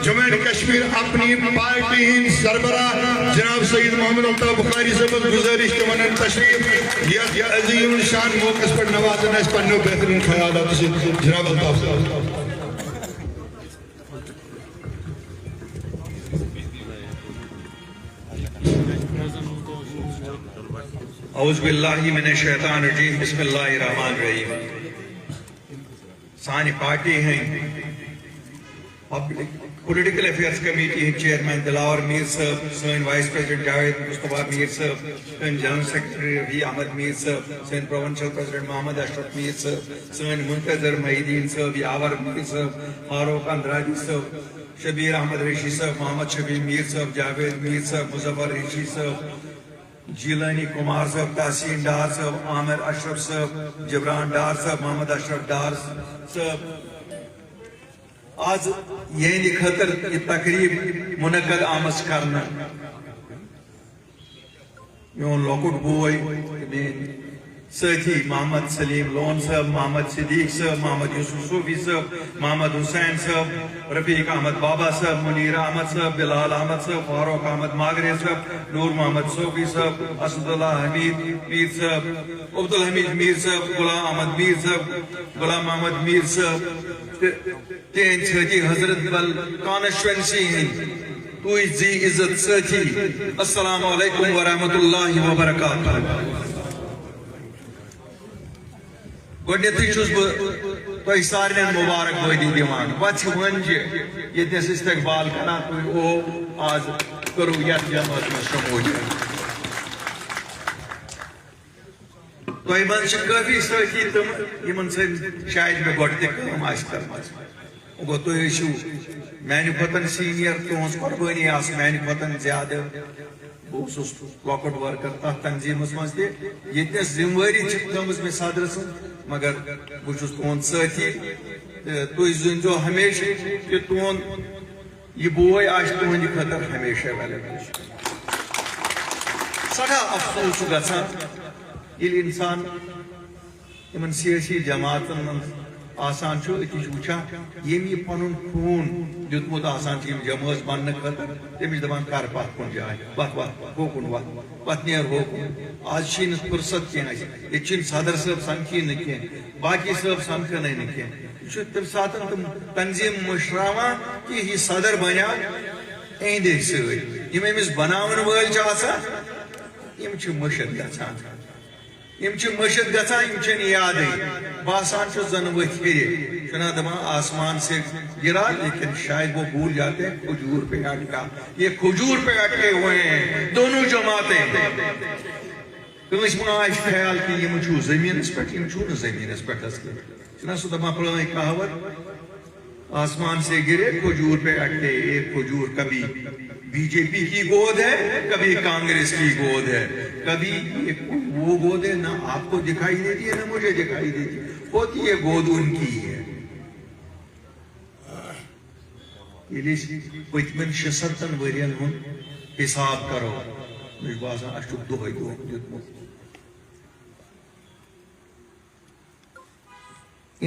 Jammu and Kashmir اپنی party ہند سربراہ جناب سید محمد الطاف بخاری صاحب گزارش کے ونن تشریف یہ عظیم شان موقع پر نوازن اس پنو بہترین خیالات سے جناب الطاف صاحب. اعوذ باللہ من الشیطان الرجیم بسم اللہ الرحمن الرحیم. سانی پارٹی ہیں پولیٹیکل افیئرز کمیٹی ہیں چیئرمین دلاور میر صاحب, سین وائس پریزیڈنٹ جاوید مصطفیٰ میر صاحب, سین جنرل سیکرٹری رفیع احمد میر صاحب, سین پروونشل پریزیڈنٹ محمد اشرف میر صاحب, سین منتظر محی الدین صاحب, یاور میر صاحب, فاروق اندرادی صاحب, شبیر احمد ریشی صاحب, محمد شبیر میر صاحب, جاوید میر صاحب, مظفر ریشی صاحب, جیلانی کمار صاحب, تحسین ڈار صاحب, عامر اشرف صاحب, جبران ڈار صاحب, محمد اشرف ڈار صاحب. آج یہ خطر یہ تقریب منعقد آمز کرنا میون لوکٹ بوئی ساتھی محمد سلیم لون صاحب, محمد صدیق صاحب, محمد یوسف صوفی صاحب, محمد حسین صاحب, رفیق احمد بابا صاحب, منیر احمد صاحب, بلال احمد صاحب, فاروق احمد ماگرے صاحب, نور محمد صوفی صاحب, اسد اللہ حمید میر صاحب, عبد الحمید میر صاحب, غلام احمد میر صاحب, غلام احمد میر صاحب, تین ساتھی حضرت بل کانسٹیچوئنسی ہیں توئی زی عزت ساتھی, السلام علیکم ورحمۃ اللہ وبرکاتہ. گۄڈنیٚتھٕے چھُس بہٕ تۄہہِ سارنٕے مُبارک بٲدی دِوان. پتہٕ چھِ وۄنۍ ییٚتنَس استقبال کران تُہۍ او آز کٔرٕو یتھ جمٲژ منٛز شموٗلیت. تۄہہِ منٛز چھِ کٲفی سٲتھی تِم یِمن سۭتۍ شاید مےٚ گۄڈٕ تہِ کٲم آسہِ کٔرمٕژ. گوٚو تُہۍ ٲسِو میانہِ کھۄتہٕ سیٖنیر, تُہنٛز قۄربٲنی آسہِ میانہِ کھۄتہٕ زیادٕ. بہٕ اوسُس لۄکُٹ ورکر تتھ تنظیٖمس منٛز تہِ ییٚتنَس ذمہٕ وٲری چھِ تھٲومٕژ مےٚ صدرٕ سٕنٛز, مگر بہٕ چھُس تُہُنٛد سٲتھی تہٕ تُہۍ زٲنۍزیو ہمیشہٕ کہِ تُہُنٛد یہِ بوے آسہِ تُہنٛدِ خٲطرٕ ہمیشہٕ ایویلیبل. سٮ۪ٹھاہ افسوٗس چھُ گژھان ییٚلہِ اِنسان یِمن سیٲسی جماعتن منٛز آسان چھُ أتی چھُ وٕچھان ییٚمۍ یہِ پنُن خوٗن دیُتمُت آسان چھُ یِم جمٲژ بننہٕ خٲطرٕ تٔمِس چھِ دپان کر پتھ کُن جاے, وتھ وتھ ہوکُن وتھ, پتہٕ نیر ہوکُن. آز چھِی نہٕ فُرصت کینٛہہ اَسہِ, ییٚتہِ چھِنہٕ صدر صٲب سمکھی نہٕ کینٛہہ, باقی صٲب سمکھنٕے نہٕ کینٛہہ. یہِ چھُ تمہِ ساتہٕ تِم تنظیٖم مٔشراوان کہِ یہِ صدر بنیٛاو أہنٛدے سۭتۍ. یِم أمِس بناون وٲلۍ چھِ آسان یِم چھِ مٔشِد گژھان, یِم چھِ مٔشِد گژھان, یِم چھِنہٕ یادٕے. باسان چھُ زن ؤتھۍ ہیٚرِ, چھُنا دپان آسمان سے گرا لیکن شاید وہ بھول جاتے ہیں کھجور پہ اٹکا. یہ کھجور پہ اٹکے ہوئے ہیں دونوں جماعتیں. کٲنٛسہِ ما آسہِ خیال کہِ یِم چھُ زٔمیٖنس پٮ۪ٹھ, یِم چھُنہٕ زٔمیٖنس پٮ۪ٹھ حظ کینٛہہ. چھُنا سُہ دپان پرٛٲنۍ کہاوت, آسمان سے گرے کھجور پہ اٹکے ایک کھجور. کبھی بی جے پی کی گود ہے, کبھی کانگریس کی گود ہے, کبھی وہ گود ہے نہ آپ کو دکھائی دیتی ہے نہ مجھے دکھائی دیتی ہے, ہوتی ہے گود ان کی ہے. ییٚلہِ أسۍ پٔتمٮ۪ن 76 ؤرین ہُنٛد حساب کرو مےٚ چھُ باسان اَسہِ چھُ دۄہے دۄہ دیُتمُت.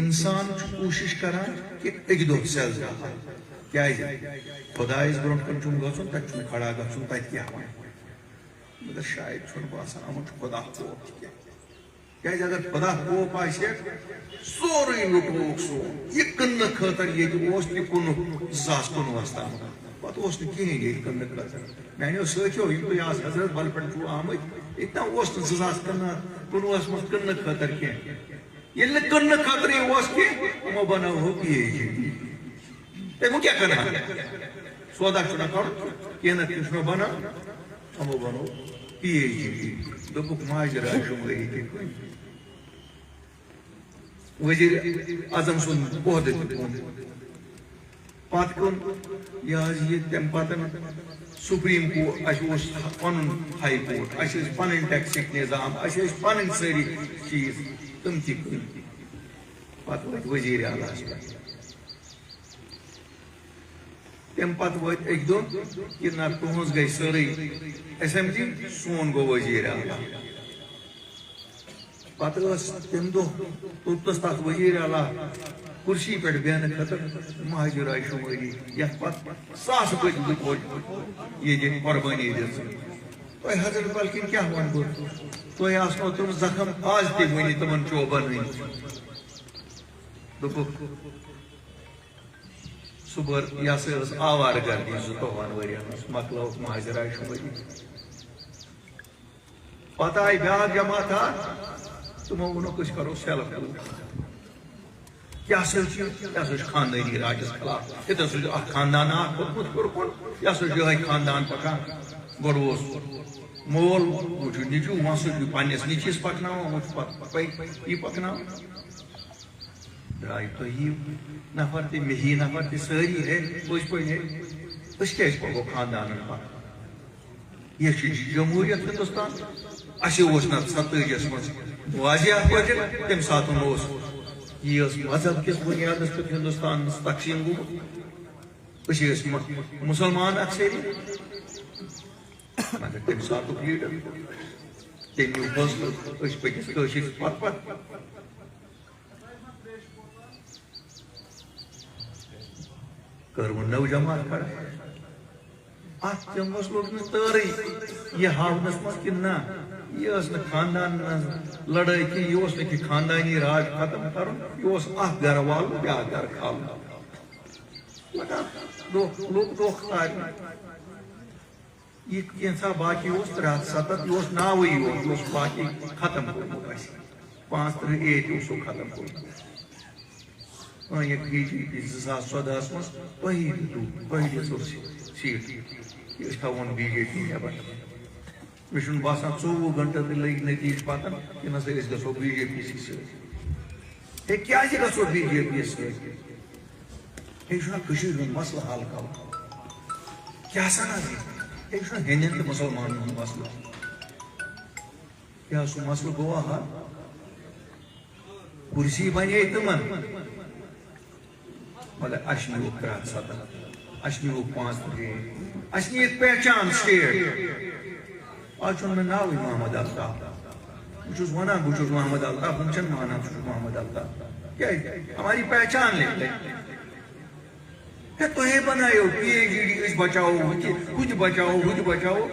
اِنسان چھُ کوٗشِش کران کہِ اَکہِ دۄہ سیٚزٕ گژھان, کیازِ خۄدایس برونٛٹھ کُن چھُم گژھُن, تتہِ چھُنہٕ کھڑا گژھُن, تتہِ کیٛاہ وَنہِ. مگر شاید چھُنہٕ باسان یِمن چھُ خۄدا خوف تہِ کینٛہہ. کیازِ اگر خۄدا خوف آسہِ سورُے لُٹووُکھ سون. یہِ کٕننہٕ خٲطرٕ ییٚتہِ اوس تہِ کُنُکھ 2019 تام, پتہٕ اوس نہٕ کِہیٖنۍ ییٚتہِ کٕننہٕ خٲطرٕ. میانیو سٲتھیو یِم تُہۍ آز حضرت بل پٮ۪ٹھ چھُو آمٕتۍ, ییٚتہِ نہ اوس نہٕ 2019 منٛز کٕننہٕ خٲطرٕ کینٛہہ. ییٚلہِ نہٕ کٕننہٕ خٲطرٕ اوس کینٛہہ یِمو بنٲوہو PhD. تِمو کیٛاہ کٕنہن, سودا چھُنہ کَرُن, کینٛہہ نتہٕ کینٛہہ چھُنہ بناوُن, یِمو بنوو PhD. دوٚپُکھ ماجرا شُمٲری تہِ کُنہِ. وزیر اعظم سُنٛد عہدٕ تہِ کُن, پتہٕ کُن یہِ حظ یہِ تمہِ پتہٕ سپریٖم کورٹ. اَسہِ اوس پنُن ہاے کورٹ, اَسہِ ٲسۍ پنٕنۍ ٹیکسٕکۍ نظام, اَسہِ ٲسۍ پنٕنۍ سٲری چیٖز, تِم تہِ کٕنۍ. پتہٕ وٲتۍ وزیٖرِ اعلیٰ ہس پٮ۪ٹھ. تمہِ پتہٕ وٲتۍ اَکہِ دۄہ کہِ نہ تُہنٛز گٔے سٲرٕے ایسمبلی, سون گوٚو وزیٖرِ اعلیٰ. پتہٕ ٲس تمہِ دۄہ توٚتنس تتھ وزیٖرِ اعلیٰ کرسی پہ بیان خطر مہاجر آئی شماری یت پت ساس بچ یہ قربانی دس تو حضرت بلکن کیا ون گو تو آسنو تم زخم آج تھی ونی تمن چوبن ون دپک صبح یہ سا آوار گردی زُتوہن ورین مکلو مہاجر آئی شماری پتہ آئی بیاکھ جماعت تمو ونو کچھ کرو سیلف کیا سا خاندانی راجس خلاف یہ سا خاندان یہ سا خاندان پکان گوڑ مول وچ نیچو وہاں سے پنس نیچس پکناو یہ پکناو درائی تو یہ نفر تی مہی نفر تی ساری ہے پوچھ پوچھ ہے اس کیس پکو خاندان پک یہ جمہوریت ہندوستان اسی اوسنا 27 من واضح پاٹھے تم ساتن اوس یہ مذہب کس بنیادس پہ ہندوستان تقسیم گومت اسی مسلمان اکثری مگر تم ساتک لیڈر تم نیو فیصلہ اس پکس کشر پت پت کرو نو جماعت کھڑا ات تمس لوگ نا تاری یہ ہاونس مز کہ نا یہ خاندان لڑائی کی یہ خاندانی راج ختم کرن یہ گھر وال بیا گھر کھالن لوگ دکھ تار یہ کینسا باقی 370 یہ ناوی یہ باقی ختم کورمت 538 ختم کورمت یہ بی جے پی 2014 مز تھی سیٹ یہ تھون بی جے پی نیبر مجھے باسان 24 گھنٹہ تھی لگ نتیج پتن کہ نسا اس گھو بی جے پی سی ست ہے کیا گھو بی جے پی ست یہ کشیر ہند مسئلہ حل کر کیا سنا یہ ہندین تو مسلمان ہند مسئلہ کیا سو مسئلہ گوا حل کرسی بنے تمن مگر اشنی 370 اشنی 5 اشنی ایک پہچان سٹیٹ آج چون میں ناوی محمد الطاف بچوز وانا بچوز محمد الطاف ہمچن مانا بچوز محمد الطاف کیا ہے ہماری پہچان لیتے کہ تو ہے بنائے ہو پی اے جی ڈی اس بچاؤ کچھ بچاؤ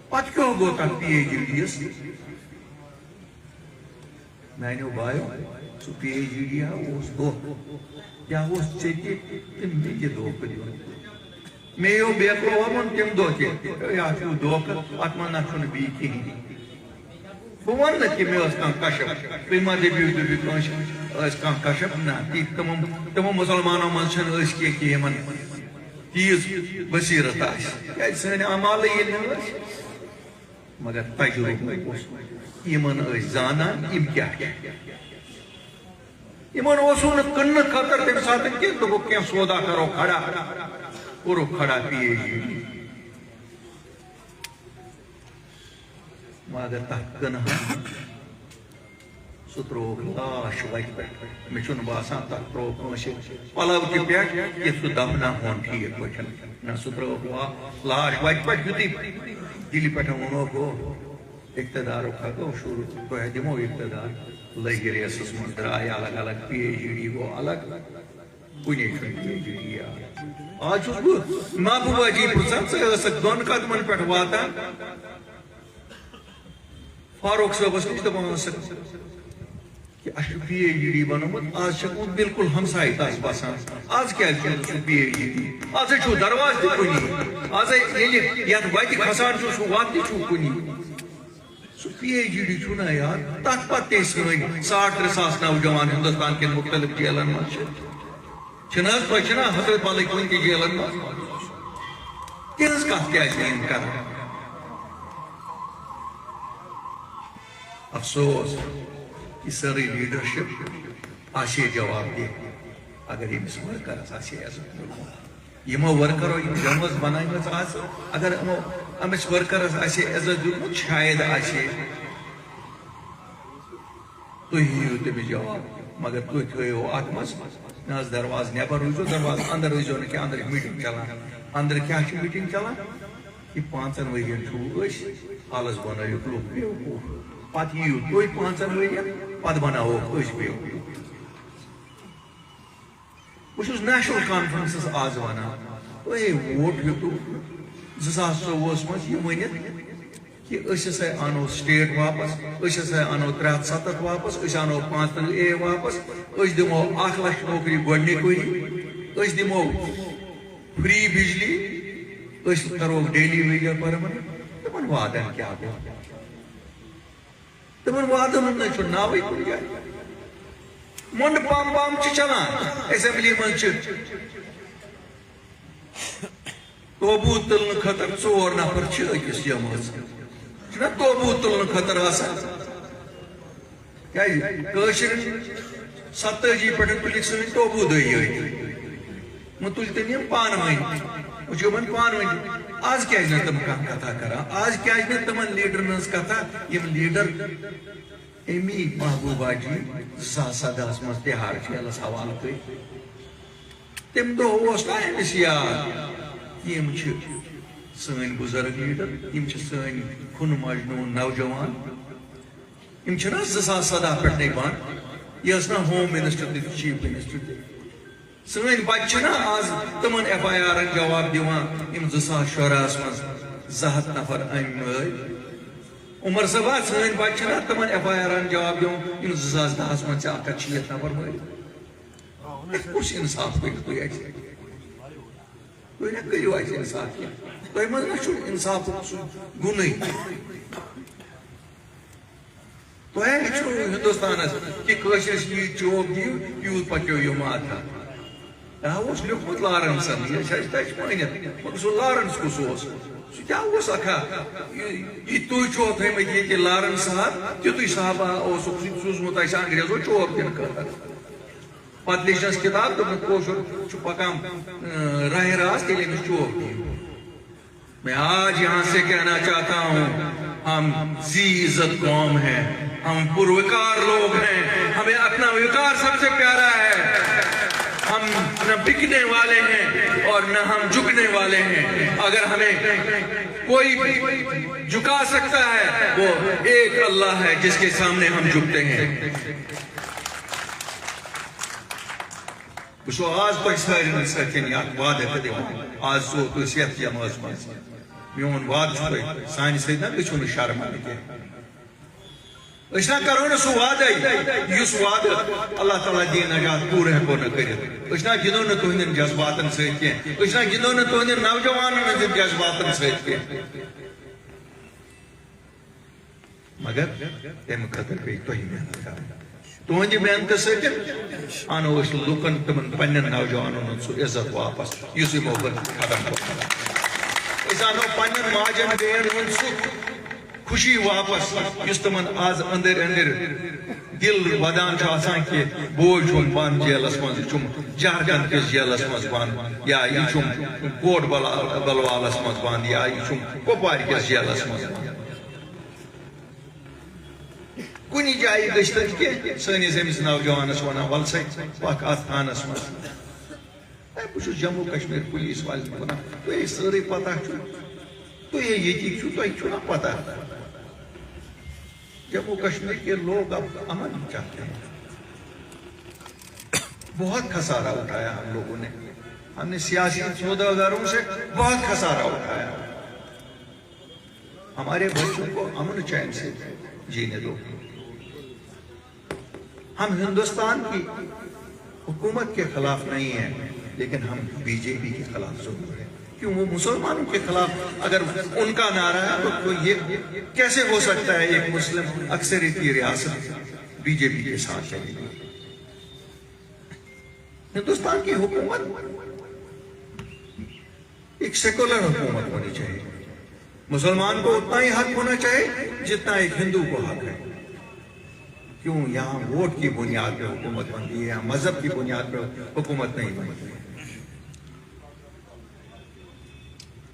پت کیوں گو تک پی اے جی ڈی اس میں نے بھائیو سو پی اے جی ڈی ہے اس دو یا اس چیتی تم میں یہ دو کریو میں یہ بیکو ہمون تم دو چیتی یا چو دو کر اتمانا چون بی کی بوان لکی میں اس کان کشف پیما دے بیو دے کنش اس کان کشف نا تی تمام مسلمانوں منشن اس کی ہمن تیز بصیرت آش کیا سنے عمال یہ نہیں مگر تجربہ ایمن اس زانا ام کیا ایمن اوسون کن خطر تم ساتھ کہ تو کیا سودا کرو کھڑا پی اے جی ڈی مگر تک ستروک لاش وقت پہ میں چون باسان تک تروک نوشی پلاو کی پیٹ یہ سو دمنا ہون ٹھیک وچن نہ ستروک لاش وقت پہ جتی دلی پہ انہوں کو اقتدار اکھا شروع تو ہے دمو اقتدار لگی ریسس من درائے الگ الگ پی اے جی ڈی کو الگ کنی چھن پی اے جی ڈی آج اس کو محبوبہ جی پرسن سے اسک دون قدمن پیٹ واتا فاروق صاحب اس کچھ دبان سکتا کہ اشو پی اے جی ڈی بنامت آج شکون بالکل ہمسائی تاس باسان آج کیا کیا سو پی اے جی ڈی آج چھو درواز دی کنی آج یاد وائتی خسان چھو واتی چھو کنی سو پی اے جی ڈی چھونا یار تک پتے سنوئی 60-60 نوجوان ہندوستان کے مختلف جیلن میں چھناز پچھنا حضرت مالکون کی جیلن میں کس کا کیا جین کر افسوس کہ ساری لیڈرشپ آشی جواب دے اگر یہ مسئلہ ورکر آشی عزت ملکوں یہ مو ورکر اور یہ جمعز بنائی میں آسا اگر ہم اس ورکر آشی عزت ملکوں شاید آشی تو ہی ہوتے بھی جواب مگر تو تھوئے ہو آتمس ناز درواز نیبر ہوئی جو درواز اندر ہوئی جو کہ اندر میٹنگ چلا اندر کیا چی میٹنگ چلا کہ 5 ورین چھو اس آلس بنا یک لوگ بیو پات یہ توی 5 ورین پات بنا ہو اس بیو بہت نیشنل کانفرنسس آز ونان ووٹ ہیتو 2024 مز یہ ونت کہ اس ہسا انو سٹیٹ واپس اس ہسا انو 370 واپس اس انو 5 واپس اس دمو 1 لچھ نوکری گۄڈنِکُے اس دمو فری بجلی اس کرو ڈیلی ویجر پرمنٹ تمن وعدن کیا گو تمن وعدن ہند ناوے کن جائے منڈ پام پام چلان اسمبلی من توبوت تلن خطر 4 نفر اکس جماعت توبوت تلن خطر آسان کاشر 27 پہ تلک سن توبوت من تل تم پان ون پان ون آج کیا تم کتھا کران آج کیا تمن لیڈرن ہز کتھا یم لیڈر امی محبوبہ جی 2017 مز تہار جیلس حوالہ کر تم دہ امس یاد یم سن بزرگ لیڈر یم سن کھن مجنون نوجوان یم 2017 پہ نبان یہ نا ہوم منسٹر تھی چیف منسٹر تھی سن بچہ آز تمن ایف آئی آر جواب دیوان یم 2014 مز 200 نفر ام عمر صبح سن بچہ تمن ایف آئی آر جواب دیوان یم 2010 مز 160 نفر مر کس انصاف کر تھی تھی کرو اس انصاف کی تھی مز انصاف گن تھی ہندوستان کہ چوب دیو یوت پکو یہ ماتھا اس لیکھمت لارنسن مگر سہ لارنس کس سہ کیا اکھا یہ تھی چھو تھمت یہ لارنس صاحب تیتھے صاحبہ سوزمت انگریزو چور دن خاطر پتہ لیچنس کتاب دوپن کوشر پکان راہ راست تیل امس چوب دیو میں آج یہاں سے کہنا چاہتا ہوں ہم ذی عزت قوم ہیں ہم پروکار لوگ ہیں ہمیں اپنا وقار سب سے پیارا ہے ہم نہ بکنے والے ہیں اور نہ ہم جھکنے والے ہیں اگر ہمیں کوئی جھکا سکتا ہے وہ ایک اللہ ہے جس کے سامنے ہم جھکتے ہیں بسو آج پہ سارے سچن وعدہ دیوان آج سو تو صحت جماعت مز میون وعد سانہ سۭتۍ نا گژھو نہٕ شرمنٛدٕ کینٛہہ أسۍ نا کرو نہٕ سُہ وعدے یُس وعدٕ اللہ تعالیٰ دی نجات پوٗرٕ ہٮ۪کو نہٕ کٔرِتھ أسۍ نا گِنٛدو نہٕ تُہنٛدٮ۪ن جذباتن سۭتۍ کینٛہہ أسۍ نا گِنٛدو نہٕ تُہنٛدٮ۪ن نوجوانن ہٕنٛدٮ۪ن جذباتن سۭتۍ کینٛہہ مگر تمہِ خٲطرٕ پیٚیہِ تۄہہِ محنت کرٕنۍ تہنٛدِ محنتہٕ سۭتۍ انو أسۍ لُکن تِمن پننٮ۪ن نوجوانن ہُنٛد سُہ عزت واپس یُس یِمو ختم کوٚر أسۍ انو پننٮ۪ن ماجن بیٚین ہُنٛد سُہ خوشی واپس یُس تِمن آز أنٛدٕرۍ أنٛدٕرۍ دل ودان چھُ آسان کہ بوے چھُم بنٛد جیلس منٛز یہِ چھُم جھارکھنٛڈ کِس جیلس منٛز بنٛد یا یہِ چھُم کوٹ بلوالس منٛز بنٛد یا یہِ چھُم کۄپوارِ کِس جیلس منٛز بنٛد کُنہِ جایہِ گٔژھتن کینٛہہ سٲنِس أمِس نوجوانس ونان ول سا پکھ اتھ تھانس منٛز بہٕ چھُس جموں کشمیر پُلیٖس والٮ۪ن ونان تۄہہِ سٲرٕے پتہ چھُ تُہۍ ییٚتِکۍ چھُو تۄہہِ چھُو نا پتہ جموں کشمیر کے لوگ اب امن چاہتے ہیں بہت خسارہ اٹھایا ہم لوگوں نے ہم نے سیاسی سوداگروں سے بہت خسارہ اٹھایا ہمارے بچوں کو امن چین سے جینے دو ہم ہندوستان کی حکومت کے خلاف نہیں ہیں لیکن ہم بی جے پی کے خلاف ضرور ہیں کیوں وہ مسلمانوں کے خلاف اگر ان کا نعرہ ہے تو یہ کیسے ہو سکتا ہے ایک مسلم اکثریتی ریاست بی جے پی کے ساتھ چلے گی ہندوستان کی حکومت ایک سیکولر حکومت ہونی چاہیے مسلمان کو اتنا ہی حق ہونا چاہیے جتنا ایک ہندو کو حق ہے کیوں یہاں ووٹ کی بنیاد پر حکومت بنتی ہے یہاں مذہب کی بنیاد پر حکومت نہیں بنتی ہے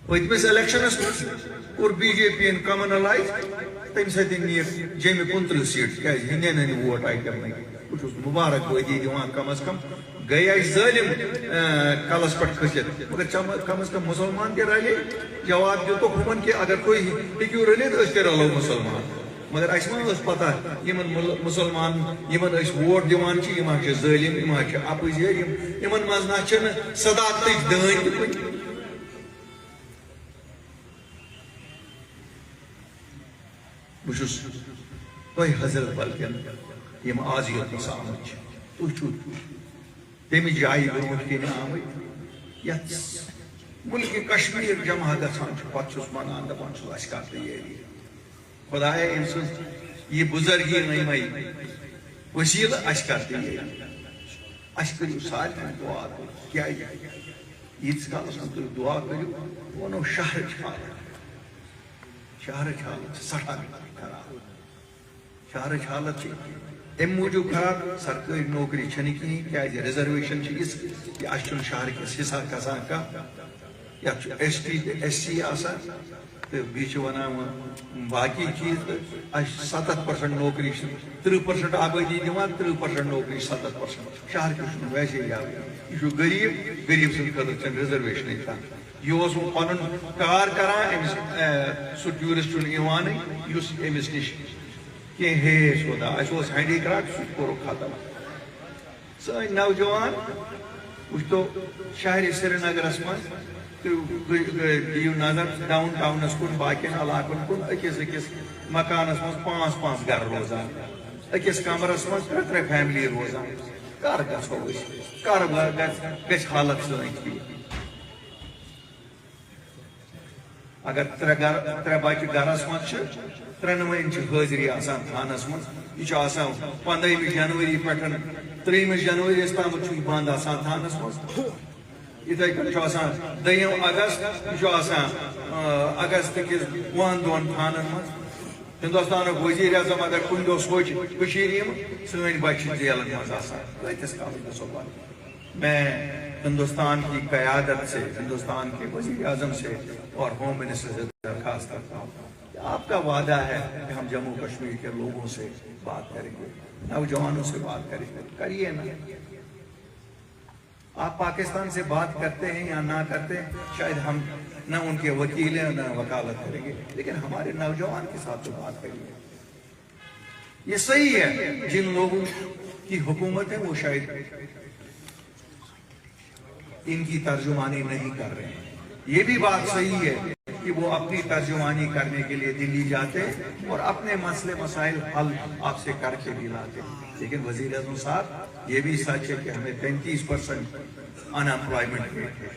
پٔتمِس الیکشنس کوٚر بی جے پی ین کمنلائز تمہِ سۭتۍ نِیَکھ جیٚمہِ 25 سیٖٹ کیٛازِ ہِنٛدٮ۪ن ہٕنٛدۍ ووٹ آیہِ کرنہٕ بہٕ چھُس مُبارک بٲدی دِوان کم از کم گٔے اَسہِ ظٲلِم کلس پٮ۪ٹھ کھٔسِتھ مگر کم از کم مسلمان تہِ رلے جواب دِتُکھ ہُمن کہ اگر تُہۍ ہیٚکِو رٔلِتھ أسۍ تہِ رلو مسلمان مگر اس ما ٲس پتہ یمن مسلمان یمن أسۍ ووٹ دِوان چھِ یِم چھِ ظٲلِم یِم چھِ اپوزِٹ یمن منٛز نہ چھنہٕ صداقتٕچ دٲنۍ تہِ کُنہِ. بہٕ چھُس تۄہہِ حضرت بلکٮ۪ن یِم آز یوٚتنَس آمٕتۍ چھِ تُہۍ چھُو تَمہِ جایہِ برونٛٹھ کِنۍ آمٕتۍ یتھ مُلکہِ کشمیٖر جمع گژھان چھُ پتہٕ چھُس ونان دپان چھُس اَسہِ کر تیٲری خۄدایا أمۍ سٕنٛز یہِ بُزرگی نٔیمٕے وسیٖلہٕ اَسہِ کر تیٲری اَسہِ کٔرِو سارنٕے دعا کیٛازِ ییٖتِس کالس نہٕ تُہۍ دعا کٔرِو ووٚنو شہرٕچ حالت چھِ سٮ۪ٹھاہ خراب شہرٕچ حالت چھِ تمہِ موٗجوٗب خراب سرکٲرۍ نوکری چھنہٕ کِہیٖنۍ کیٛازِ رِزرویشن چھِ یِژھ کہِ اَسہِ چھُنہٕ شہرٕکِس حِصہ کھسان کانٛہہ یتھ چھُ ایس ٹی تہٕ ایس سی آسان تہٕ بیٚیہِ چھِ ونان باقٕے چیٖز تہٕ اَسہِ چھِ 70% نوکری چھِ 30% آبٲدی دِوان 30% نوکری 70% شہرکِس چھُنہٕ ویسے یاد یہِ چھُ غریٖب سٕنٛدِ خٲطرٕ چھنہٕ رِزرویشنٕے کانٛہہ یہِ اوس وۄنۍ پنُن کار کران أمِس سُہ ٹیوٗرِسٹ چھُنہٕ یِوانٕے یُس أمِس نِش کینٛہہ ہیٚیس خۄدا اَسہِ اوس ہینڈی کرافٹ سُہ تہِ کوٚرُکھ ختم سٲنۍ نوجوان وٕچھتو شہرِ سرینگرس منٛز دِیِو نظر ڈاوُن ٹاونس کُن باقین علاقن کُن أکِس مکانس منٛز 5 گرٕ روزان أکِس کمرس منٛز 3 فیملی روزان کر گژھو أسۍ کر گژھِ حالت سٲنۍ ٹھیٖک اگر 3 بچہِ گرس منٛز چھِ 3 چھِ حٲضری آسان تھانس منٛز یہِ چھُ آسان 15 جنؤری پٮ۪ٹھ 3 جنؤری تامتھ چھُ یہِ بنٛد آسان تھانس منٛز یِتھے کٔنۍ چھُ آسان 2 اگست یہِ چھُ آسان اگست کِس 2 دۄہن تھانن منٛز ہندوستانُک وزیر اعظم اگر کُنہِ دۄہ سوچہِ کٔشیٖرِ یِمہٕ سٲنۍ بچہِ چھِ جیلن منٛز آسان کۭتِس کالس گژھو بنٛد میں ہندوستان کی قیادت سے ہندوستان کے وزیر اعظم سے اور ہوم منسٹر سے درخواست کرتا ہوں کہ آپ کا وعدہ ہے کہ ہم جموں کشمیر کے لوگوں سے بات کریں گے نوجوانوں سے بات کریں گے کریے نا آپ پاکستان سے بات کرتے ہیں یا نہ کرتے ہیں شاید ہم نہ ان کے وکیل ہیں نہ وکالت کریں گے لیکن ہمارے نوجوان کے ساتھ تو بات کریے یہ صحیح ہے جن لوگوں کی حکومت ہے وہ شاید ان کی ترجمانی نہیں کر رہے ہیں یہ بھی بات صحیح ہے کہ وہ اپنی ترجمانی کرنے کے لیے دلی جاتے اور اپنے مسئلے مسائل حل آپ سے کر کے بھی لاتے لیکن وزیر اعظم صاحب یہ بھی سچ ہے کہ ہمیں 35% ان امپلائمنٹ ریٹ ہے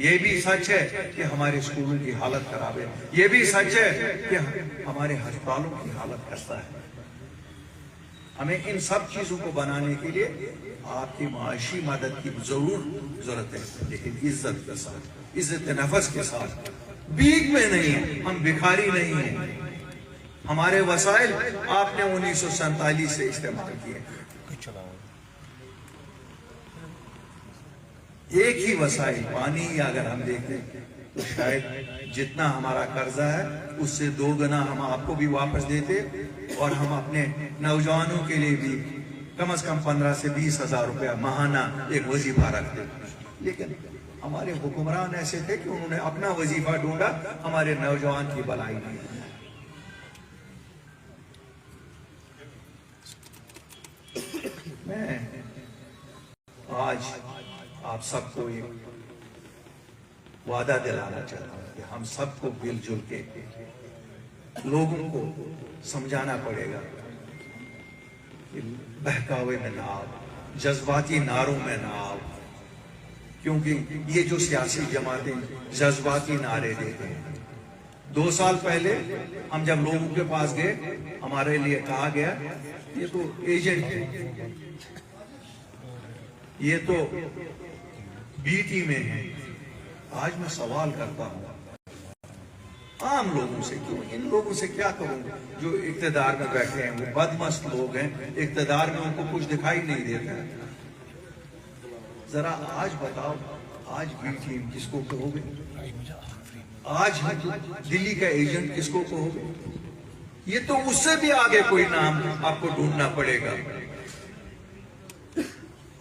یہ بھی سچ ہے کہ ہمارے اسکولوں کی حالت خراب ہے یہ بھی سچ ہے کہ ہمارے ہسپتالوں کی حالت خستہ ہے ہمیں ان سب چیزوں کو بنانے کے لیے آپ کی معاشی مدد کی ضرورت ہے لیکن عزت کے ساتھ عزت نفس کے ساتھ بھیک میں نہیں ہے ہم بھکاری نہیں ہیں ہمارے وسائل آپ نے 1947 سے استعمال کیے ایک ہی وسائل پانی اگر ہم دیکھیں تو شاید جتنا ہمارا قرضہ ہے اس سے 2 گنا ہم آپ کو بھی واپس دیتے اور ہم اپنے نوجوانوں کے لیے بھی کم از کم 15 سے 20 ہزار روپیہ ماہانہ ایک وظیفہ رکھتے لیکن ہمارے حکمران ایسے تھے کہ انہوں نے اپنا وظیفہ ڈھونڈا ہمارے نوجوان کی بلائی نہیں میں آج آپ سب کو ایک وعدہ دلانا چاہتا ہوں کہ ہم سب کو مل جل کے لوگوں کو سمجھانا پڑے گا کہ بہکاوے میں نہ آؤ جذباتی نعروں میں نہ آؤ کیونکہ یہ جو سیاسی جماعتیں جذباتی نعرے دیتے ہیں 2 سال پہلے ہم جب لوگوں کے پاس گئے ہمارے لیے کہا گیا یہ تو ایجنٹ ہے یہ تو بی ٹی میں ہے آج میں سوال کرتا ہوں عام لوگوں سے کیوں ان لوگوں سے کیا کروں جو اقتدار میں بیٹھے ہیں وہ بدمست لوگ ہیں اقتدار میں ان کو کچھ دکھائی نہیں دیتا ہے ذرا آج بتاؤ آج بی ٹیم کس کو کہو گے آج دلی کا ایجنٹ کس کو کہو گے یہ تو اس سے بھی آگے کوئی نام آپ کو ڈھونڈنا پڑے گا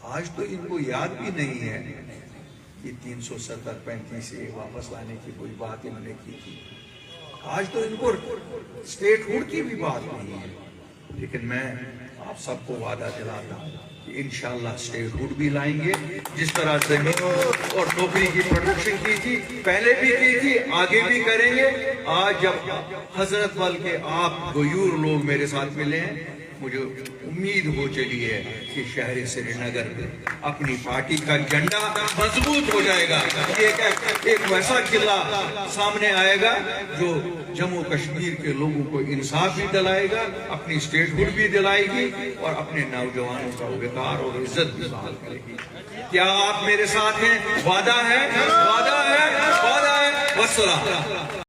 آج تو ان کو یاد بھی نہیں ہے کہ 370-35 سے واپس لانے کی کوئی بات انہوں نے کی تھی آج تو ان کو اسٹیٹ ہوڈ کی بھی بات نہیں ہے، لیکن میں آپ سب کو وعدہ دلاتا ہوں کہ انشاءاللہ اسٹیٹ ہوڈ بھی لائیں گے. جس طرح زمین اور نوکری کی پروڈکشن کی تھی، پہلے بھی کی تھی، آگے بھی کریں گے. آج جب حضرت وال کے آپ غیور لوگ میرے ساتھ ملے ہیں، مجھے امید ہو چلی ہے کہ شہر سری نگر میں اپنی پارٹی کا جھنڈا مضبوط ہو جائے گا. ایک ویسا قلعہ سامنے آئے گا جو جموں کشمیر کے لوگوں کو انصاف بھی دلائے گا، اپنی اسٹیٹ ہوڈ بھی دلائے گی، اور اپنے نوجوانوں کا وقار اور عزت بھی بحال کرے گی. کیا آپ میرے ساتھ ہیں؟ وعدہ ہے، وعدہ ہے، وعدہ ہے. والسلام.